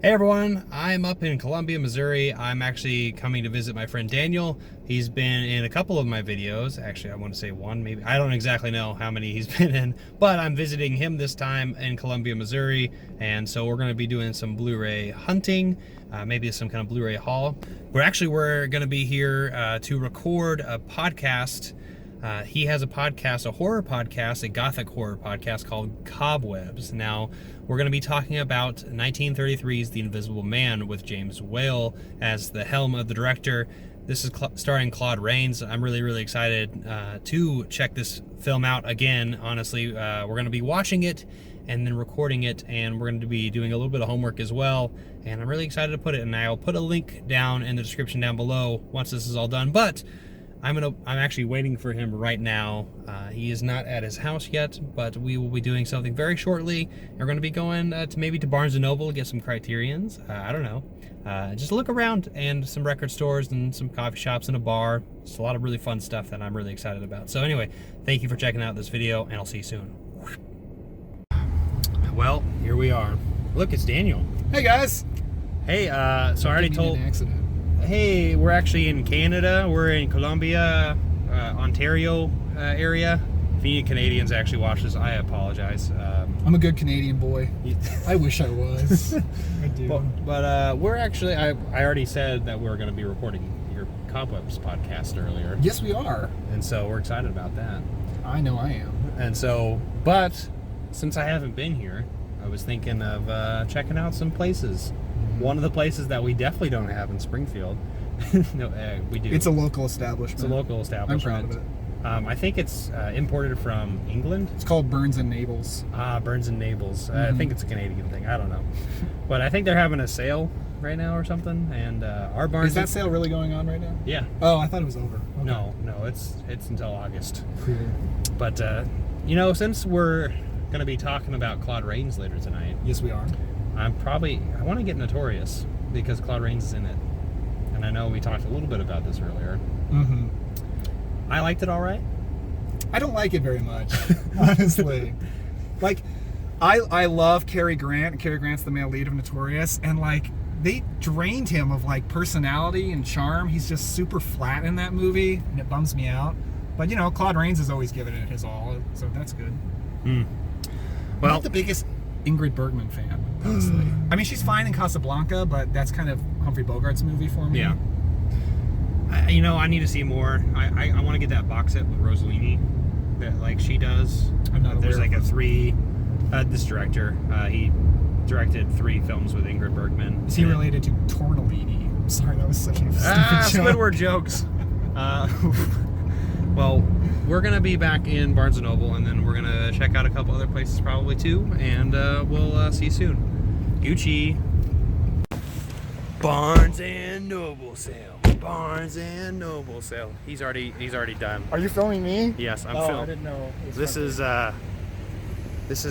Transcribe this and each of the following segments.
Hey everyone, I'm up in Colombia, Missouri. I'm actually coming to visit my friend Daniel. He's been in a couple of my videos. Actually, I want to say one, maybe. I don't exactly know how many he's been in, but I'm visiting him this time in Colombia, Missouri. And so we're going to be doing some Blu-ray hunting, maybe some kind of Blu-ray haul. We're going to be here to record a podcast. He has a podcast, a horror podcast, a Gothic horror podcast called Cobwebs. Now, we're going to be talking about 1933's The Invisible Man with James Whale as the helm of the director. This is starring Claude Rains. I'm really excited to check this film out again, honestly. We're going to be watching it and then recording it, and we're going to be doing a little bit of homework as well. And I'm really excited to put it, and I'll put a link down in the description down below once this is all done. But I'm actually waiting for him right now. He is not at his house yet, but we will be doing something very shortly. We're going to be going to Barnes & Noble to get some Criterions. I don't know. Just look around, and some record stores and some coffee shops and a bar. It's a lot of really fun stuff that I'm really excited about. So anyway, thank you for checking out this video, and I'll see you soon. Well, here we are. Look, it's Daniel. Hey guys. Hey, so I already told... Hey, we're actually in Canada. We're in Colombia, Ontario area. If any Canadians actually watch this, I apologize. I'm a good Canadian boy. I wish I was. I do. But we're actually, I already said that we're going to be recording your Cobwebs podcast earlier. Yes, we are. And so we're excited about that. I know I am. And so, but since I haven't been here, I was thinking of checking out some places. One of the places that we definitely don't have in Springfield. No, we do. It's a local establishment. It's a local establishment. I'm proud of it. I think it's imported from England. It's called Burns and Nables. Burns and Nables. I think it's a Canadian thing. I don't know. But I think they're having a sale right now or something. And our Barnes... Is that sale really going on right now? Yeah. Oh, I thought it was over. Okay. No, it's until August. Cool. But, since we're going to be talking about Claude Rains later tonight... Yes, we are. I want to get Notorious because Claude Rains is in it. And I know we talked a little bit about this earlier. Mm-hmm. I liked it all right. I don't like it very much, honestly. Like, I love Cary Grant. Cary Grant's the male lead of Notorious. And, like, they drained him of, like, personality and charm. He's just super flat in that movie, and it bums me out. But, Claude Rains has always given it his all, so that's good. Well, I'm not the biggest Ingrid Bergman fan, honestly. I mean, she's fine in Casablanca, but that's kind of Humphrey Bogart's movie for me. Yeah. I need to see more. I want to get that box set with Rossellini that like she does. I'm not There's aware like of a 3. This director, he directed 3 films with Ingrid Bergman. Is he related to Tortellini? I'm sorry, that was such a stupid joke. Squidward jokes. Well, we're going to be back in Barnes & Noble, and then we're going to check out a couple other places probably too, and we'll see you soon. Gucci. Barnes & Noble sale. Barnes & Noble sale. He's already done. Are you filming me? Yes, I'm filming. I didn't know. This is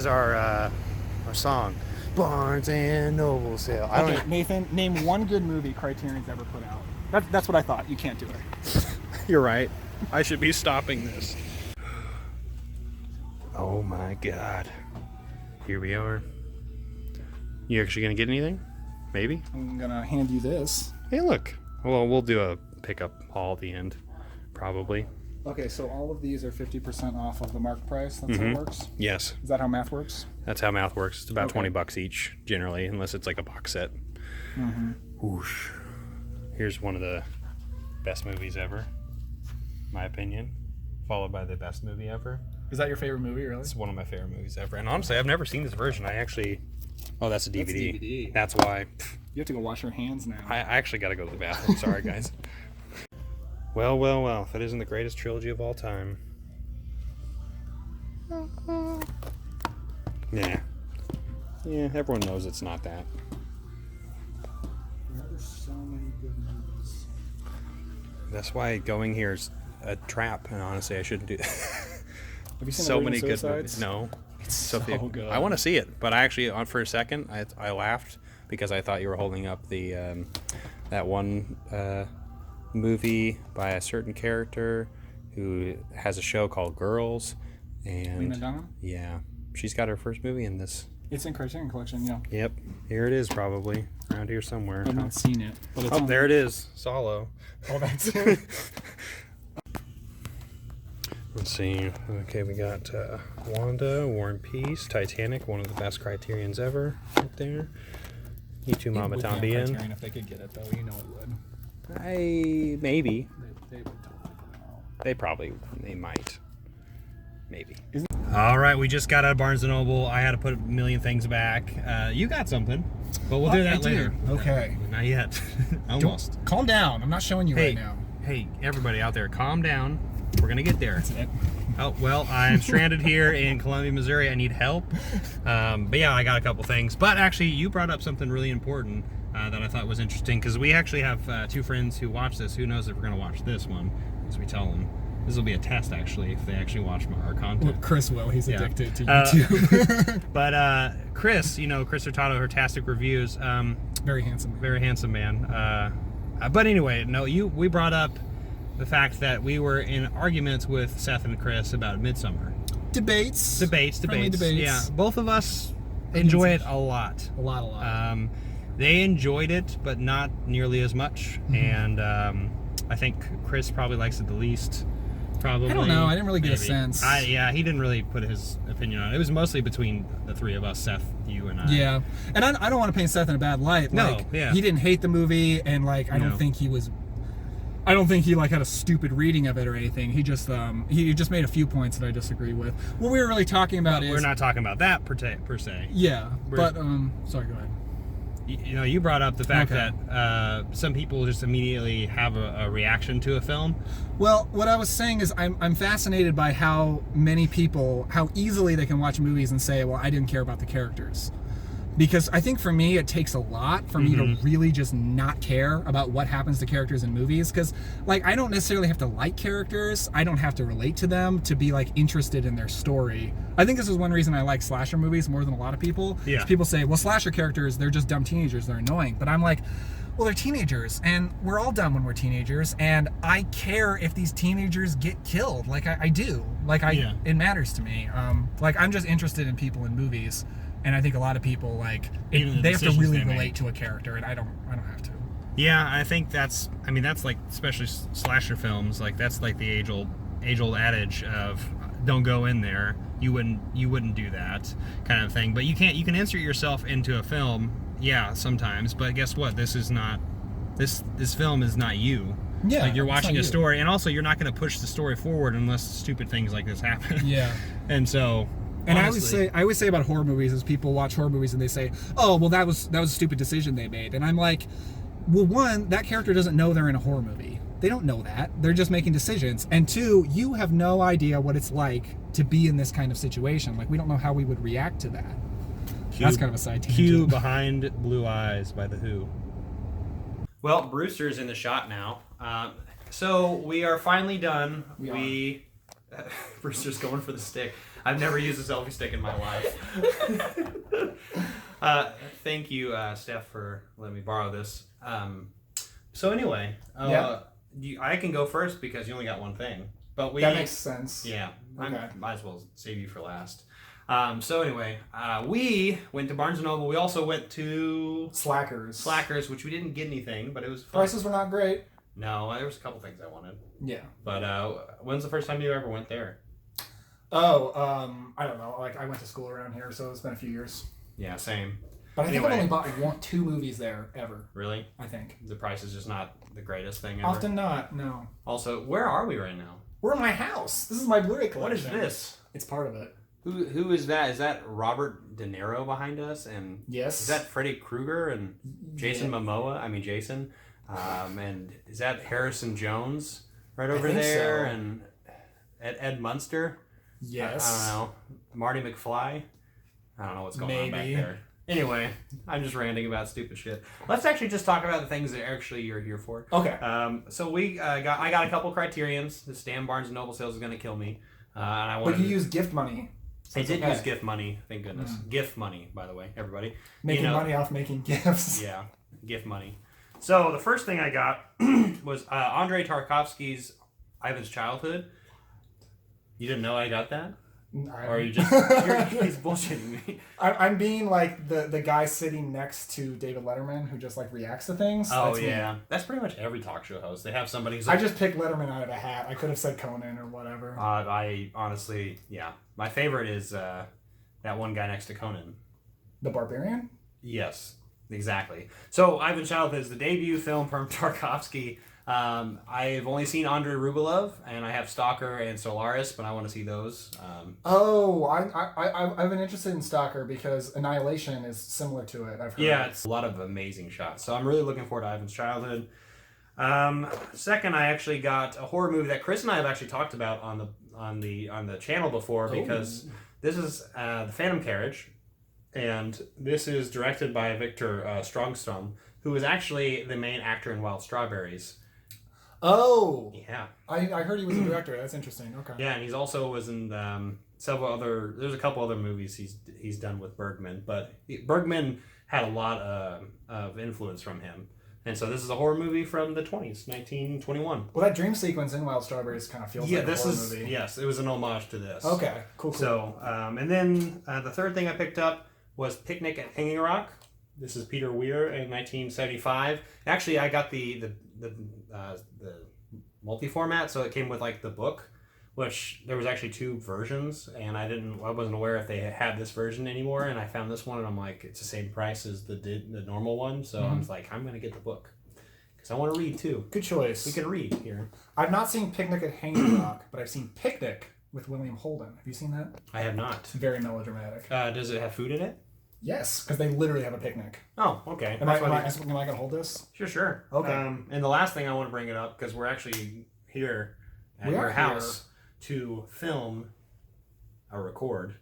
our song. Barnes & Noble sale. Okay, Nathan, name one good movie Criterion's ever put out. That's what I thought. You can't do it. You're right. I should be stopping this. Oh my God. Here we are. You actually gonna get anything? Maybe? I'm gonna hand you this. Hey, look. Well, we'll do a pickup haul at the end. Probably. Okay, so all of these are 50% off of the mark price. That's how it works? Yes. Is that how math works? That's how math works. It's about $20 each, generally, unless it's like a box set. Whoosh. Here's one of the best movies ever. My opinion, followed by the best movie ever. Is that your favorite movie, really? It's one of my favorite movies ever. And honestly, I've never seen this version. That's a DVD. That's a DVD. That's why. You have to go wash your hands now. I actually got to go to the bathroom. Sorry, guys. Well. That isn't the greatest trilogy of all time. Yeah, everyone knows it's not that. There's so many good movies. That's why going here is a trap, and honestly, I shouldn't do that. Have you seen so many good movies? No. It's so good. I want to see it, but I actually, for a second, I laughed because I thought you were holding up the that one movie by a certain character who has a show called Girls, and Lena Dunham? Yeah, she's got her first movie in this. It's in Criterion Collection, yeah. Yep, here it is probably. around here somewhere. I've not seen it. But it's Oh, there it is. Solo. Oh, that's Let's see. Okay, we got Wanda, War and Peace, Titanic, one of the best Criterions ever, right there. You too, Mama Tambien. Criterion, if they could get it, though, you know it would. Maybe. They would totally. They might. Maybe. All right, we just got out of Barnes & Noble. I had to put a million things back. You got something, but we'll do that later. Okay. Not yet. Almost. Calm down. I'm not showing you right now. Hey, everybody out there, calm down. We're going to get there. That's it. Oh, well, I'm stranded here in Colombia, Missouri. I need help. But yeah, I got a couple things. But actually, you brought up something really important that I thought was interesting, because we actually have 2 friends who watch this. Who knows if we're going to watch this one, as we tell them. This will be a test, actually, if they actually watch our content. Well, Chris will. He's addicted to YouTube. But Chris, Chris Hurtado, Hertastic Reviews. Very handsome man. Very handsome man. But anyway, we brought up the fact that we were in arguments with Seth and Chris about Midsommar. Debates. Friendly debates. Yeah, both of us enjoy it a lot. A lot. They enjoyed it, but not nearly as much. Mm-hmm. And I think Chris probably likes it the least. Probably. I don't know. I didn't really get a sense. He didn't really put his opinion on it. It was mostly between the 3 of us, Seth, you, and I. Yeah, and I don't want to paint Seth in a bad light. No, like, yeah. He didn't hate the movie, and I don't think he had a stupid reading of it or anything. He just made a few points that I disagree with. What we were really talking about is... We're not talking about that per se. Yeah, but sorry, go ahead. You brought up the fact that some people just immediately have a reaction to a film. Well, what I was saying is I'm fascinated by how many people, how easily they can watch movies and say, well, I didn't care about the characters. Because I think for me, it takes a lot for me to really just not care about what happens to characters in movies. Because, I don't necessarily have to like characters. I don't have to relate to them to be, interested in their story. I think this is one reason I like slasher movies more than a lot of people. Yeah. People say, well, slasher characters, they're just dumb teenagers. They're annoying. But I'm like, well, they're teenagers. And we're all dumb when we're teenagers. And I care if these teenagers get killed. I do. It matters to me. I'm just interested in people in movies. And I think a lot of people they have to really relate to a character, and I don't have to. Yeah, I think that's especially slasher films, that's the age old adage of don't go in there. You wouldn't do that kind of thing. But you can insert yourself into a film, yeah, sometimes. But guess what? This film is not you. Yeah, you're watching a story, and also you're not going to push the story forward unless stupid things like this happen. Yeah, and so. And honestly, I always say about horror movies is people watch horror movies and they say, oh, well, that was a stupid decision they made. And I'm like, well, 1, that character doesn't know they're in a horror movie. They don't know that. They're just making decisions. And 2, you have no idea what it's like to be in this kind of situation. We don't know how we would react to that. That's kind of a side tangent. Cue Behind Blue Eyes by The Who. Well, Brewster's in the shot now. So we are finally done. Brewster's going for the stick. I've never used a selfie stick in my life. Thank you, Steph, for letting me borrow this. So anyway, I can go first because you only got one thing. But that makes sense. Yeah, okay. Might as well save you for last. So anyway, we went to Barnes & Noble. We also went to Slackers, which we didn't get anything, but it was fun. Prices were not great. No, there was a couple things I wanted. Yeah. But when's the first time you ever went there? Oh, I don't know. I went to school around here, so it's been a few years. Yeah, same. But I think I've only bought 2 movies there ever. Really? I think. The price is just not the greatest thing ever? Often not, no. Also, where are we right now? We're in my house. This is my Blu-ray collection. What is this? It's part of it. Who is that? Is that Robert De Niro behind us? And yes. Is that Freddy Krueger and Jason Momoa? I mean, Jason. And is that Harrison Jones right over there? So. And Ed Munster? Yes. I don't know. Marty McFly? I don't know what's going on back there. Anyway, I'm just ranting about stupid shit. Let's actually just talk about the things that actually you're here for. Okay. So I got a couple Criterions. This damn Barnes & Noble sales is going to kill me. But you used gift money. I did use gift money. Thank goodness. Gift money, by the way, everybody. Making money off making gifts. Yeah, gift money. So the first thing I got was Andrei Tarkovsky's Ivan's Childhood. You didn't know I got that? Or are you just he's bullshitting me? I'm being like the guy sitting next to David Letterman who just like reacts to things. Oh, yeah. That's pretty much every talk show host. They have somebody who's like, I just picked Letterman out of a hat. I could have said Conan or whatever. I honestly, yeah. My favorite is that one guy next to Conan. The Barbarian? Yes, exactly. So Ivan Child is the debut film from Tarkovsky. I've only seen Andrei Rublev, and I have Stalker and Solaris, but I want to see those. I've been interested in Stalker because Annihilation is similar to it. I've heard. Yeah, it's a lot of amazing shots. So I'm really looking forward to Ivan's Childhood. Second, I actually got a horror movie that Chris and I have actually talked about on the channel before because this is The Phantom Carriage, and this is directed by Victor Strongstrom, who is actually the main actor in Wild Strawberries. Oh, yeah. I heard he was a director. That's interesting. Okay. Yeah, and he's also was in several other. There's a couple other movies he's done with Bergman, but Bergman had a lot of influence from him, and so this is a horror movie from the 20s, 1921. Well, that dream sequence in Wild Strawberries kind of feels like a horror movie. Yes, it was an homage to this. Okay, cool. So, and then the third thing I picked up was Picnic at Hanging Rock. This is Peter Weir in 1975. Actually, I got the multi-format, so it came with like the book, which there was actually two versions, and I wasn't aware if they had this version anymore, and I found this one, and I'm like, it's the same price as the normal one, so I was like, I'm gonna get the book because I want to read too. Good choice. We can read here. I've not seen Picnic at Hanging Rock, but I've seen Picnic with William Holden. Have you seen that? I have not. It's very melodramatic. Does it have food in it? Yes, because they literally have a picnic. Oh, okay. Am I going to hold this? Sure. Okay. And the last thing I want to bring it up, because we're actually here at your house to film or record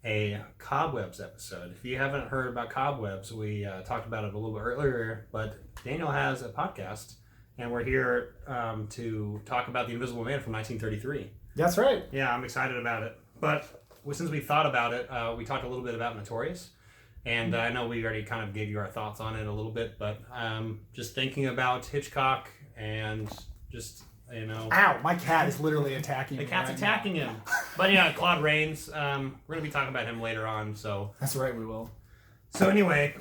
a Cobwebs episode. If you haven't heard about Cobwebs, we talked about it a little bit earlier, but Daniel has a podcast, and we're here to talk about The Invisible Man from 1933. That's right. Yeah, I'm excited about it. But since we thought about it, we talked a little bit about Notorious. And I know we already kind of gave you our thoughts on it a little bit, but just thinking about Hitchcock and just, Ow, my cat is literally attacking me. The cat's right attacking him. But yeah, Claude Rains, we're going to be talking about him later on, so. That's right, we will. So anyway,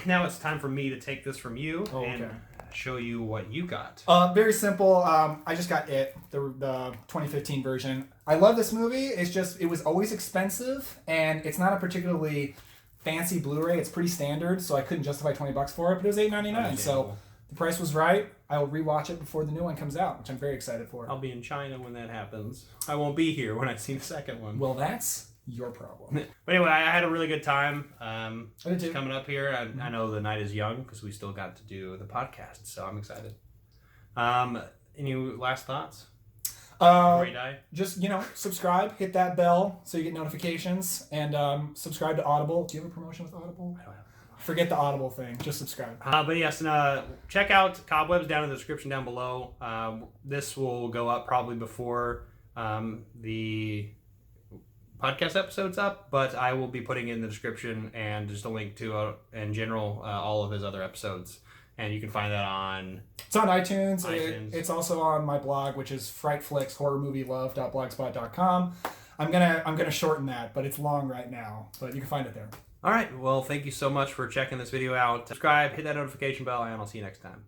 now it's time for me to take this from you and show you what you got. Very simple. I just got the 2015 version. I love this movie. It was always expensive, and it's not a particularly fancy Blu-ray. It's pretty standard, so I couldn't justify $20 for it, but it was $8.99. So the price was right. I will rewatch it before the new one comes out, which I'm very excited for. I'll be in China when that happens. I won't be here when I see the second one. Well, that's your problem. But anyway, I had a really good time. It's coming up here. I know the night is young because we still got to do the podcast, so I'm excited. Any last thoughts? Before you die? Just, subscribe, hit that bell so you get notifications, and subscribe to Audible. Do you have a promotion with Audible? I don't have. Forget the Audible thing. Just subscribe. But yes, check out Cobwebs down in the description down below. This will go up probably before the podcast episode's up, but I will be putting in the description and just a link to, in general, all of his other episodes. And you can find that on... It's on iTunes. It's also on my blog, which is frightflixhorrormovielove.blogspot.com. I'm gonna shorten that, but it's long right now. But you can find it there. All right. Well, thank you so much for checking this video out. Subscribe, hit that notification bell, and I'll see you next time.